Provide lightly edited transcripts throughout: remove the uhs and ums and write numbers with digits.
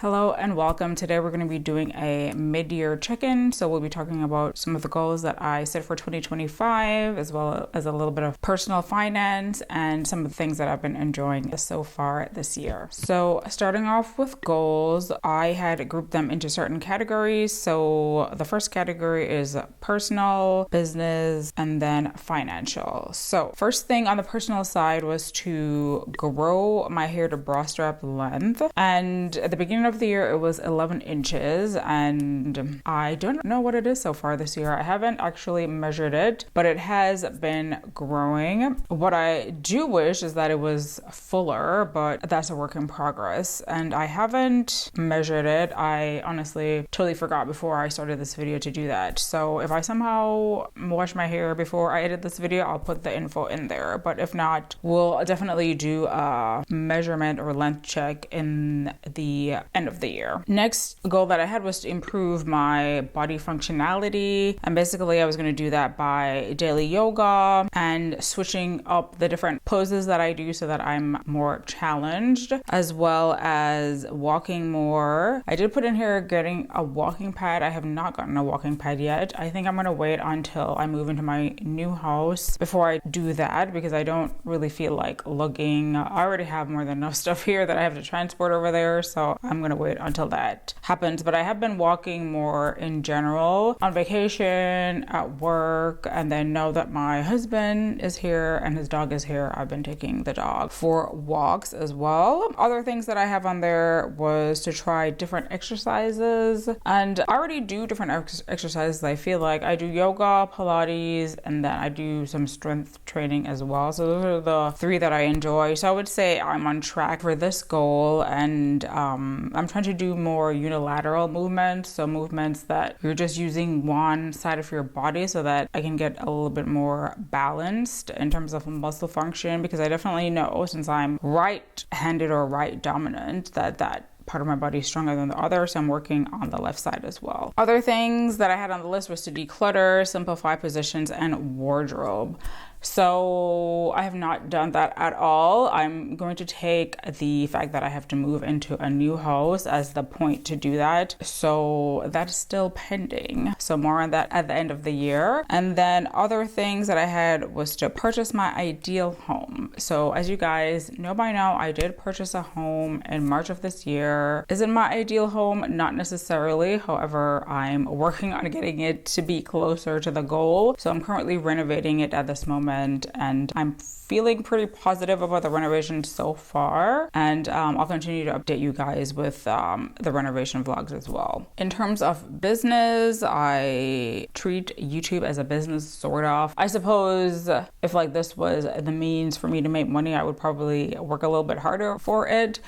Hello and welcome. Today we're going to be doing a mid-year check-in. So we'll be talking about some of the goals that I set for 2025, as well as a little bit of personal finance and some of the things that I've been enjoying so far this year. So starting off with goals, I had grouped them into certain categories. So the first category is personal, business, and then financial. So first thing on the personal side was to grow my hair to bra strap length. And at the beginning of the year, it was 11 inches, and I don't know what it is so far this year. I haven't actually measured it, but it has been growing. What I do wish is that it was fuller, but that's a work in progress, and I haven't measured it. I honestly totally forgot before I started this video to do that. So if I somehow wash my hair before I edit this video, I'll put the info in there. But if not, we'll definitely do a measurement or length check in the end of the year. Next goal that I had was to improve my body functionality, and basically I was going to do that by daily yoga and switching up the different poses that I do so that I'm more challenged, as well as walking more. I did put in here getting a walking pad. I have not gotten a walking pad yet. I think I'm going to wait until I move into my new house before I do that, because I don't really feel like lugging. I already have more than enough stuff here that I have to transport over there, so I'm going to wait until that happens. But I have been walking more in general on vacation, at work, and then now that my husband is here and his dog is here, I've been taking the dog for walks as well. Other things that I have on there was to try different exercises, and I already do different exercises. I feel like I do yoga, Pilates, and then I do some strength training as well. So those are the three that I enjoy. So I would say I'm on track for this goal, and I'm trying to do more unilateral movements, so movements that you're just using one side of your body so that I can get a little bit more balanced in terms of muscle function, because I definitely know, since I'm right-handed or right dominant, that part of my body is stronger than the other, so I'm working on the left side as well. Other things that I had on the list was to declutter, simplify positions, and wardrobe. So I have not done that at all. I'm going to take the fact that I have to move into a new house as the point to do that. So that is still pending. So more on that at the end of the year. And then other things that I had was to purchase my ideal home. So as you guys know by now, I did purchase a home in March of this year. Is it my ideal home? Not necessarily. However, I'm working on getting it to be closer to the goal. So I'm currently renovating it at this moment, and I'm feeling pretty positive about the renovation so far, and I'll continue to update you guys with the renovation vlogs as well. In terms of business, I treat YouTube as a business, sort of. I suppose if like this was the means for me to make money, I would probably work a little bit harder for it.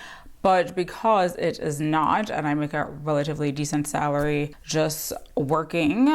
But because it is not, and I make a relatively decent salary just working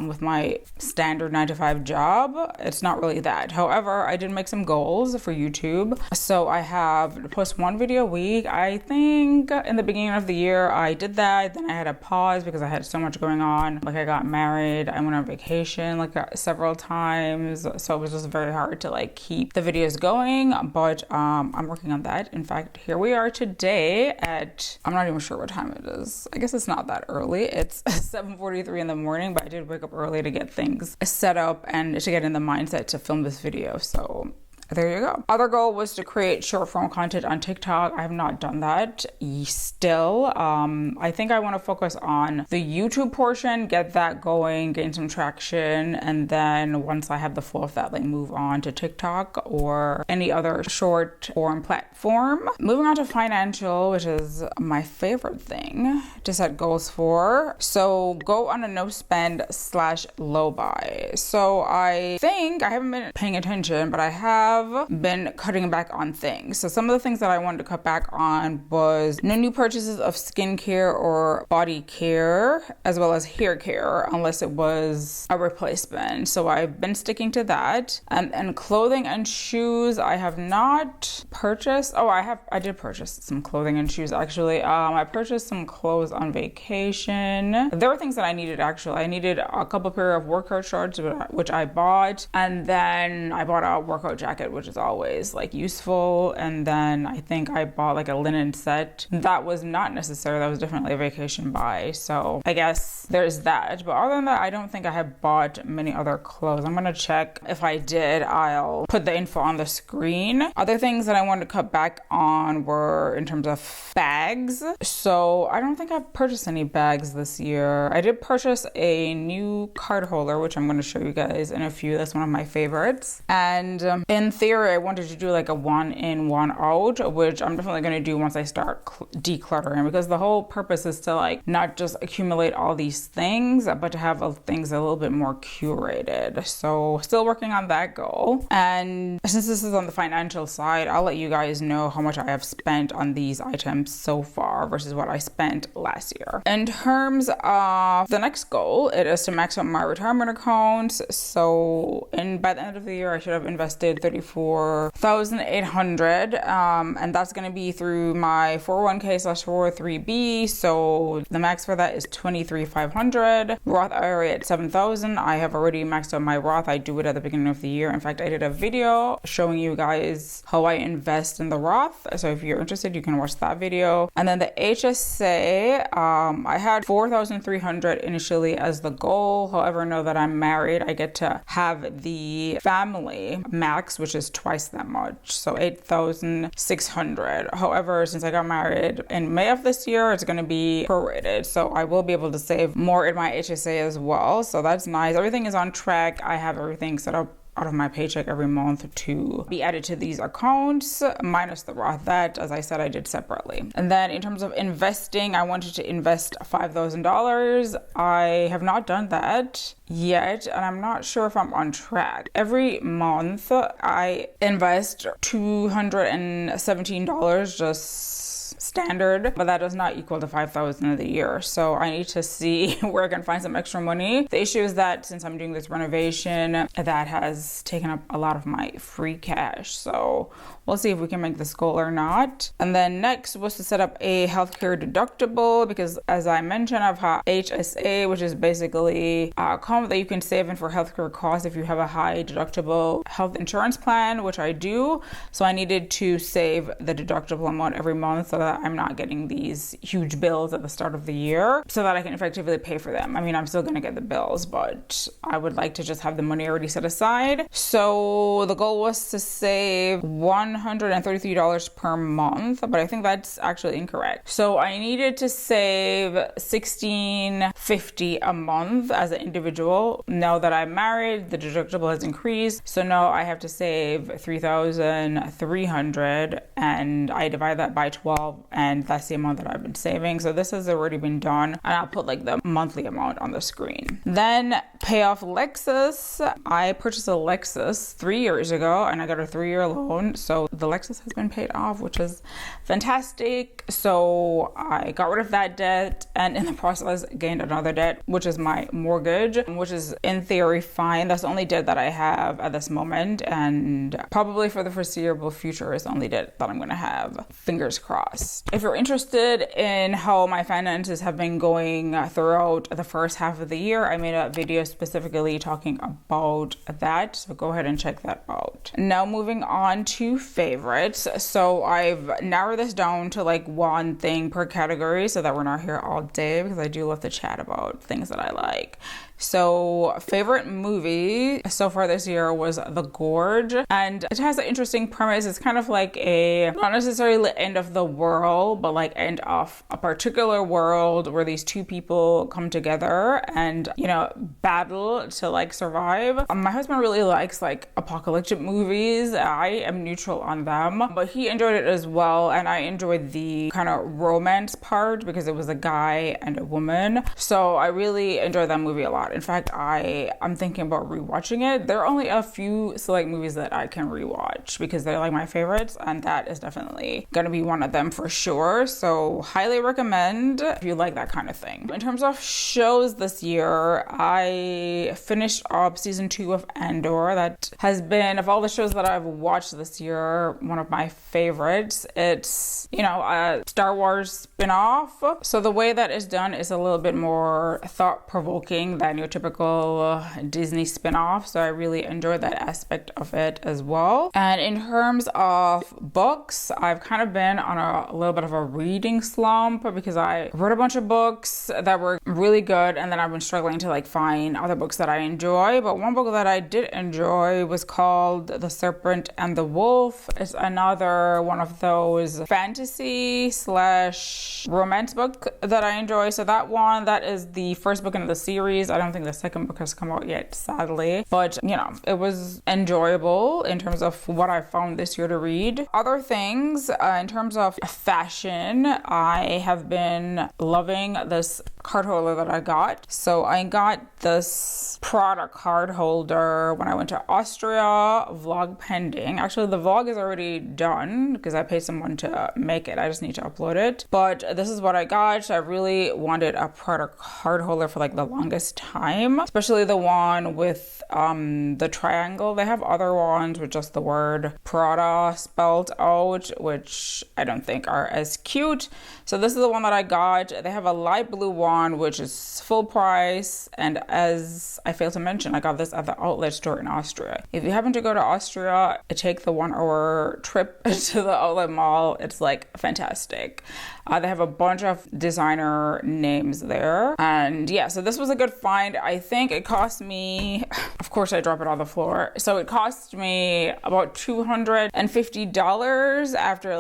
with my standard 9-to-5 job, it's not really that. However, I did make some goals for YouTube. So I have to post one video a week. I think in the beginning of the year I did that. Then I had a pause because I had so much going on. Like I got married, I went on vacation like several times. So it was just very hard to like keep the videos going. But I'm working on that. In fact, here we are today at, I'm not even sure what time it is. I guess it's not that early. It's 7:43 in the morning, but I did wake up early to get things set up and to get in the mindset to film this video. So there you go. Other goal was to create short form content on TikTok. I have not done that still. I think I want to focus on the YouTube portion, get that going, gain some traction, and then once I have the flow of that, like move on to TikTok or any other short form platform. Moving on to financial, which is my favorite thing to set goals for. So go on a no spend / low buy. So I think I haven't been paying attention, but I have been cutting back on things. So some of the things that I wanted to cut back on was no new purchases of skincare or body care, as well as hair care, unless it was a replacement. So I've been sticking to that. And clothing and shoes, I have not purchased. Oh, I did purchase some clothing and shoes actually. I purchased some clothes on vacation. There were things that I needed actually. I needed a couple pair of workout shorts, which I bought, and then I bought a workout jacket, bed, which is always like useful. And then I think I bought like a linen set. That was not necessary. That was definitely a vacation buy. So I guess there's that. But other than that, I don't think I have bought many other clothes. I'm gonna check. If I did, I'll put the info on the screen. Other things that I wanted to cut back on were in terms of bags. So I don't think I've purchased any bags this year. I did purchase a new card holder, which I'm going to show you guys in a few. That's one of my favorites. And in theory, I wanted to do like a one in, one out, which I'm definitely going to do once I start decluttering, because the whole purpose is to like not just accumulate all these things, but to have things a little bit more curated. So still working on that goal. And since this is on the financial side, I'll let you guys know how much I have spent on these items so far versus what I spent last year. In terms of the next goal, it is to max out my retirement accounts. So by the end of the year, I should have invested $34,800, and that's going to be through my 401k/403b. So the max for that is $23,500. Roth IRA at $7,000. I have already maxed out my Roth. I do it at the beginning of the year. In fact, I did a video showing you guys how I invest in the Roth. So if you're interested, you can watch that video. And then the HSA, I had $4,300 initially as the goal. However, now that I'm married, I get to have the family max, which is twice that much. So $8,600. However, since I got married in May of this year, it's going to be prorated. So I will be able to save more in my HSA as well. So that's nice. Everything is on track. I have everything set up out of my paycheck every month to be added to these accounts, minus the Roth. That, as I said, I did separately. And then in terms of investing, I wanted to invest $5,000. I have not done that yet, and I'm not sure if I'm on track. Every month, I invest $217 just standard, but that does not equal to $5,000 of the year. So I need to see where I can find some extra money. The issue is that since I'm doing this renovation, that has taken up a lot of my free cash. So we'll see if we can make this goal or not. And then next was to set up a healthcare deductible, because as I mentioned, I've had HSA, which is basically a account that you can save in for healthcare costs if you have a high deductible health insurance plan, which I do. So I needed to save the deductible amount every month so that I'm not getting these huge bills at the start of the year, so that I can effectively pay for them. I mean, I'm still going to get the bills, but I would like to just have the money already set aside. So the goal was to save $133 per month, but I think that's actually incorrect. So I needed to save $1,650 a month as an individual. Now that I'm married, the deductible has increased, so now I have to save $3,300, and I divide that by 12, and that's the amount that I've been saving. So this has already been done, and I'll put like the monthly amount on the screen. Then pay off Lexus. I purchased a Lexus 3 years ago, and I got a 3-year loan. So the Lexus has been paid off, which is fantastic. So I got rid of that debt, and in the process gained another debt, which is my mortgage, which is in theory fine. That's the only debt that I have at this moment, and probably for the foreseeable future is the only debt that I'm going to have. Fingers crossed. If you're interested in how my finances have been going throughout the first half of the year, I made a video specifically talking about that, so go ahead and check that out. Now moving on to favorites. So I've narrowed this down to like one thing per category so that we're not here all day, because I do love to chat about things that I like. So favorite movie so far this year was The Gorge, and it has an interesting premise. It's kind of like a, not necessarily end of the world, but like end of a particular world where these two people come together and, you know, battle to like survive. My husband really likes like apocalyptic movies. I am neutral on them, but he enjoyed it as well, and I enjoyed the kind of romance part because it was a guy and a woman. So I really enjoyed that movie a lot. In fact, I'm thinking about rewatching it. There are only a few select movies that I can rewatch because they're like my favorites, and that is definitely going to be one of them. for sure. So highly recommend if you like that kind of thing. In terms of shows this year, I finished up season 2 of Andor. That has been, of all the shows that I've watched this year, one of my favorites. It's, a Star Wars spin-off. So the way that it's done is a little bit more thought-provoking than your typical Disney spin-off. So I really enjoyed that aspect of it as well. And in terms of books, I've kind of been on a little bit of a reading slump because I read a bunch of books that were really good, and then I've been struggling to find other books that I enjoy. But one book that I did enjoy was called The Serpent and the Wolf. It's another one of those fantasy / romance book that I enjoy. So that is the first book in the series. I don't think the second book has come out yet, sadly. But, it was enjoyable in terms of what I found this year to read. Other things, in terms of fashion, I have been loving this card holder that I got. So I got this Prada card holder when I went to Austria, vlog pending. Actually, the vlog is already done because I paid someone to make it. I just need to upload it. But this is what I got. I really wanted a Prada card holder for the longest time, especially the one with the triangle. They have other ones with just the word Prada spelled out, which I don't think are as cute. So this is the one that I got. They have a light blue one, which is full price. And as I failed to mention, I got this at the outlet store in Austria. If you happen to go to Austria, take the 1-hour trip to the outlet mall. It's fantastic. They have a bunch of designer names there. And yeah, so this was a good find. I think it cost me, of course I drop it on the floor. So it cost me about $250 after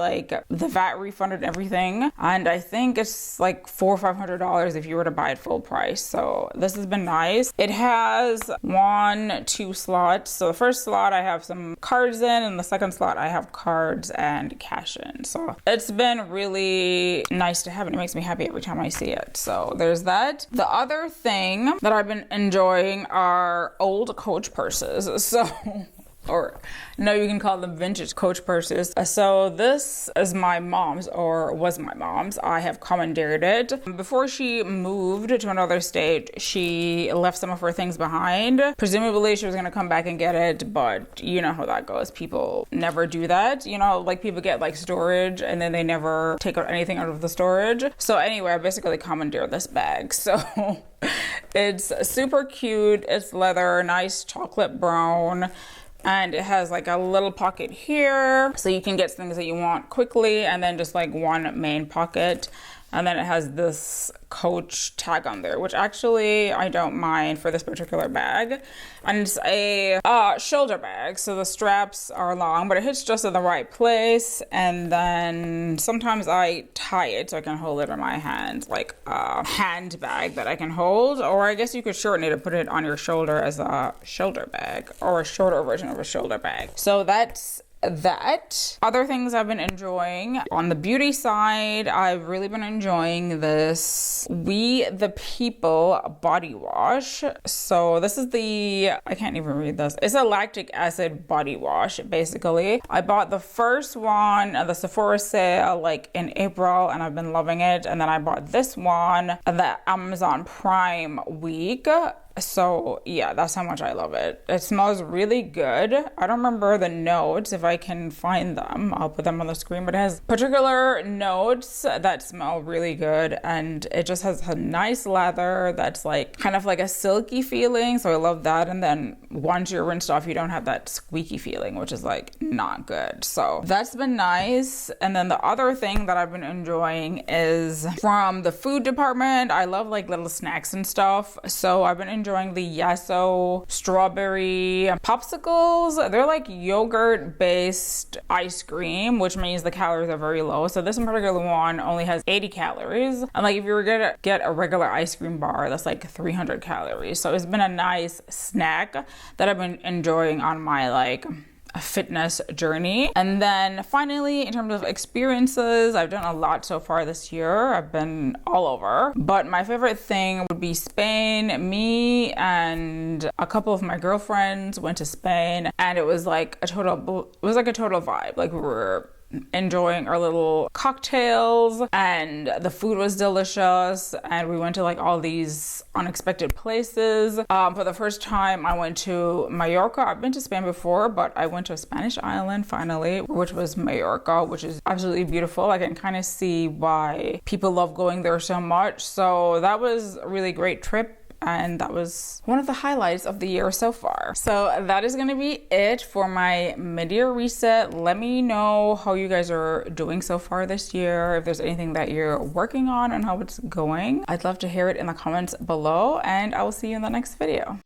the VAT refund and everything. And I think it's $400 or $500 if you were to buy it full price. So this has been nice. It has 2 slots. So the first slot I have some cards in, and the second slot I have cards and cash in. So it's been really nice to have, and it makes me happy every time I see it. So there's that. The other thing that I've been enjoying are old Coach purses. Or no, you can call them vintage Coach purses. So this is my mom's, or was my mom's. I have commandeered it. Before she moved to another state, she left some of her things behind. Presumably she was going to come back and get it, but you know how that goes. People never do that. People get storage and then they never take out anything out of the storage. So anyway, I basically commandeered this bag. So it's super cute. It's leather, nice chocolate brown. And it has a little pocket here, so you can get things that you want quickly, and then just one main pocket. And then it has this Coach tag on there, which actually I don't mind for this particular bag. And it's a shoulder bag, so the straps are long, but it hits just in the right place. And then sometimes I tie it so I can hold it in my hands, like a handbag that I can hold. Or I guess you could shorten it and put it on your shoulder as a shoulder bag, or a shorter version of a shoulder bag. So that's that. Other things I've been enjoying on the beauty side, I've really been enjoying this We the People body wash. So this is I can't even read this. It's a lactic acid body wash, basically. I bought the first one at the Sephora sale in April, and I've been loving it. And then I bought this one at the Amazon Prime week. So yeah, that's how much I love it. It smells really good. I don't remember the notes. If I can find them, I'll put them on the screen, but it has particular notes that smell really good, and it just has a nice leather that's kind of a silky feeling, so I love that. And then once you're rinsed off, you don't have that squeaky feeling, which is not good. So that's been nice. And then the other thing that I've been enjoying is from the food department. I love little snacks and stuff, so I've been enjoying the Yasso strawberry popsicles. They're yogurt based ice cream, which means the calories are very low. So this particular one only has 80 calories. And if you were gonna get a regular ice cream bar, that's 300 calories. So it's been a nice snack that I've been enjoying on my a fitness journey. And then finally, in terms of experiences, I've done a lot so far this year. I've been all over, but my favorite thing would be Spain. Me and a couple of my girlfriends went to Spain, and it was a total vibe. We were enjoying our little cocktails, and the food was delicious, and we went to like all these unexpected places. For the first time I went to Mallorca. I've been to Spain before, but I went to a Spanish island finally, which was Mallorca, which is absolutely beautiful. I can kind of see why people love going there so much. So that was a really great trip, and that was one of the highlights of the year so far. So that is going to be it for my mid-year reset. Let me know how you guys are doing so far this year, if there's anything that you're working on and how it's going. I'd love to hear it in the comments below, and I will see you in the next video.